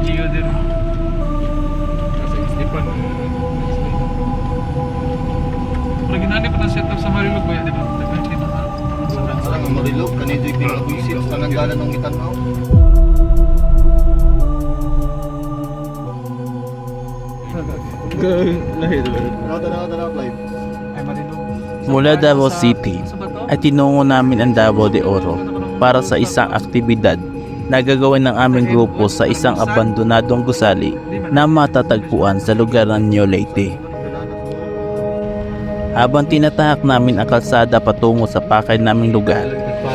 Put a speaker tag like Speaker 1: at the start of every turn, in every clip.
Speaker 1: Chiyo din. Kasi islipan. Pero ginani pa na set up sa Marilog ba yan, di ba? Depende mga
Speaker 2: Sarang ang Marilog, kanito yung pinag-visit sa nanggalan ng Itanaw. Tanaw, live.
Speaker 1: ay Marilog.
Speaker 3: Mula Davao City ay tinungo namin ang Davao de Oro para sa isang aktibidad na gagawin ng aming grupo sa isang abandonadong gusali na matatagpuan sa lugar ng New Leyte. Habang tinatahak namin ang kalsada patungo sa pakay naming lugar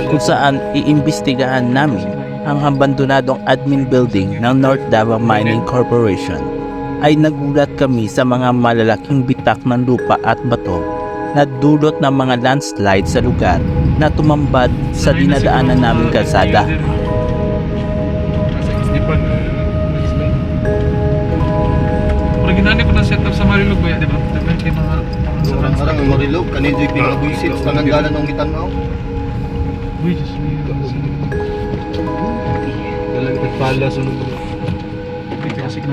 Speaker 3: kung saan iimbestigahan namin ang abandonadong admin building ng North Davao Mining Corporation, ay nagulat kami sa mga malalaking bitak ng lupa at bato na dulot ng mga landslide sa lugar na tumambad sa dinadaanan naming kalsada.
Speaker 1: Kasi islipan. Pero ginani pa na set up sa Marilog ba yan, di ba? Depende mga
Speaker 2: Sarang ang Marilog, kanito yung pinag-visit sa nanggalan ng Itanaw.
Speaker 1: Uy, Diyos mo yun. Dalang pala sunod. Hindi kasi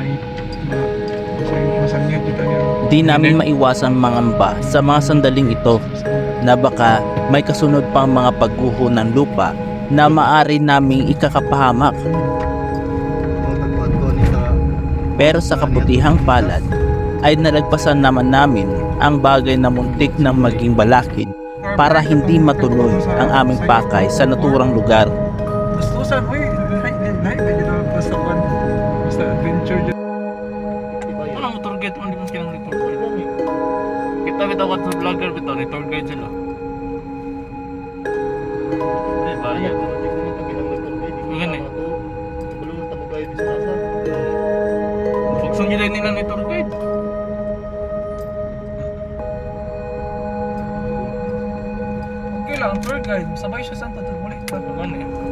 Speaker 1: masangit kita niya.
Speaker 3: Di namin maiwasan mangamba sa mga sandaling ito na baka may kasunod pang mga pagguho ng lupa na maaari naming ikakapahamak. Pero sa kabutihang palad ay nalagpasan naman namin ang bagay na muntik ng maging balakid para hindi matuloy ang aming pakay sa naturang lugar.
Speaker 1: Gustusan, uy, basta adventure dyan. Ano ang tour guide mo, hindi mo silang report guide? Kita ko sa vlogger bito, tour guide sila. Ay, bayad. Pagsun nila nila ni tour guide. Okay lang, tour guide. Sabay siya saan tatulmuli.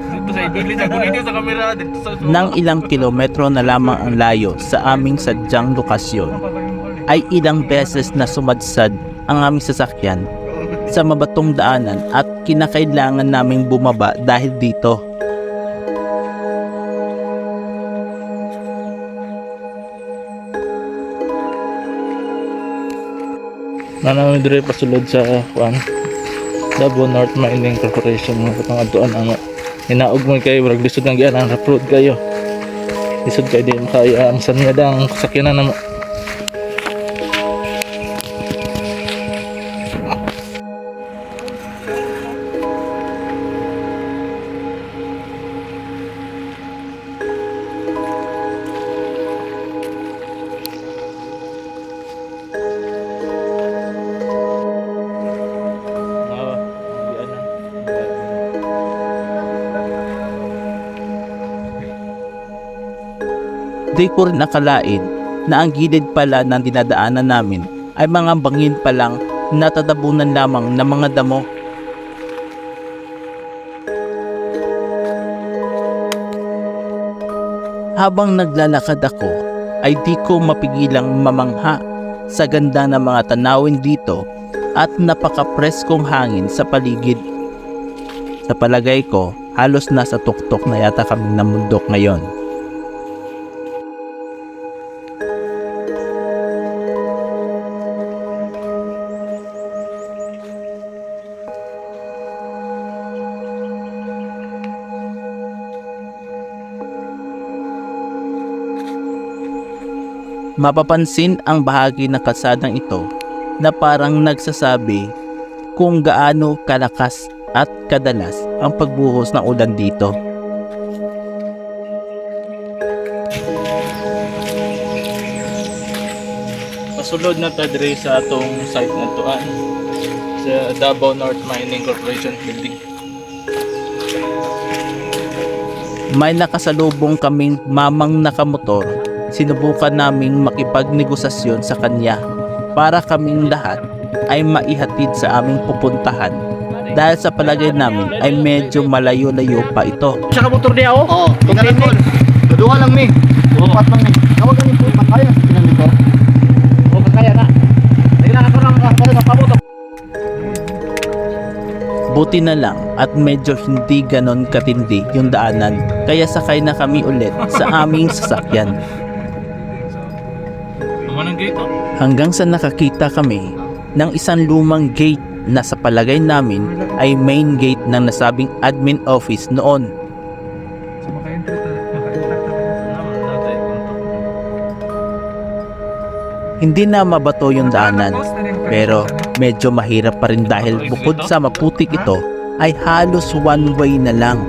Speaker 1: Dito sa ibigli niya, kunin niyo sa kamera. Dito sa
Speaker 3: Nang ilang kilometro na lamang ang layo sa aming sadyang lokasyon, ay ilang beses na sumadsad ang aming sasakyan sa mabatong daanan at kinakailangan naming bumaba dahil dito.
Speaker 1: Nanami dire pasulod sa Davao North Mining Corporation mga katangaduan ang hinaog mo kayo brag lisod ng gian ang road kayo lisod kayo din kaya ang sanyadang sakyanan na mo.
Speaker 3: Di ko rin akalain na ang gilid pala ng dinadaanan namin ay mga bangin palang natatabunan lamang ng mga damo. Habang naglalakad ako ay di ko mapigilang mamangha sa ganda ng mga tanawin dito at napaka-preskong hangin sa paligid. Sa palagay ko, halos nasa tuktok na yata kaming namundok ngayon. Mapapansin ang bahagi ng kalsadang ito na parang nagsasabi kung gaano kalakas at kadalas ang pagbuhos ng ulan dito.
Speaker 1: Pasulod na ta dire sa atong site na tuan sa Davao North Mining Corporation building.
Speaker 3: May nakasalubong kaming mamang nakamotor. Sinubukan naming makipagnegosasyon sa kanya para kaming lahat ay maihatid sa aming pupuntahan dahil sa palagay namin ay medyo malayo-layo pa ito.
Speaker 1: Sa motor niya
Speaker 2: Oo, tingnan ko. Duduha lang mi. Upat lang mi. Tawag kami po, makaya sa tinan nito.
Speaker 1: O kaya na. Dahil na ako lang pamotor.
Speaker 3: Buti na lang at medyo hindi ganon katindi yung daanan, kaya sakay na kami ulit sa aming sasakyan. Hanggang sa nakakita kami ng isang lumang gate na sa palagay namin ay main gate ng nasabing admin office noon. Hindi na mabato yung daanan, pero medyo mahirap pa rin dahil bukod sa maputik ito ay halos one way na lang.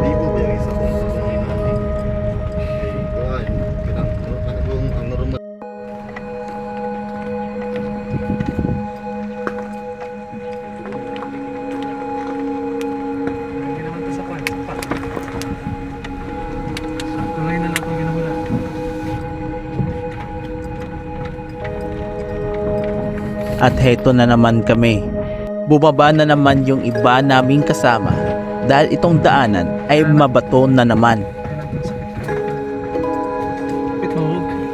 Speaker 2: Libo ba yung isa kong sabihin? Kuhan, ang normal.
Speaker 3: At heto na naman kami. Bumaba na naman yung iba naming kasama dahil itong daanan ay mabato na naman.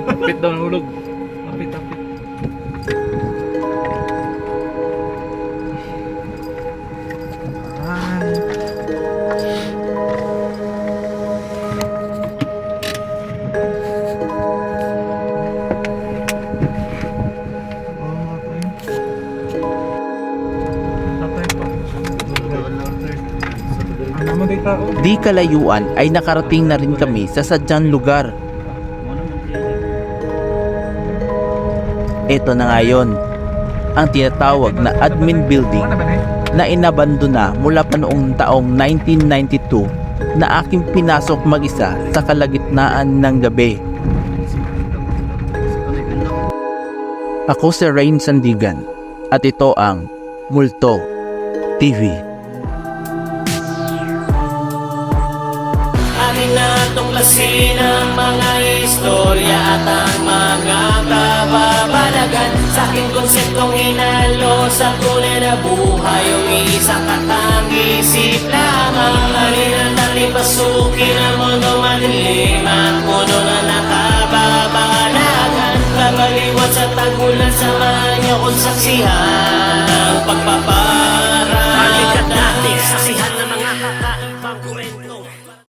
Speaker 1: Kapit daw ng hulog.
Speaker 3: Di kalayuan ay nakarating na rin kami sa sadyang lugar. Ito na nga yun, ang tinatawag na admin building na inabandona mula pa noong taong 1992 na aking pinasok mag-isa sa kalagitnaan ng gabi. Ako si Rain Sandigan at ito ang Multo TV.
Speaker 4: Atin na tuklasin ang mga istorya at ang mga kababalagan sa aking konseptong hinalo sa tunay na buhay. Yung isang katang-isip lamang halina't natin pasukin ang mundo madilim at puno na nakababalagan. Kabaliwat sa tagulan, samahan niyo kong saksihan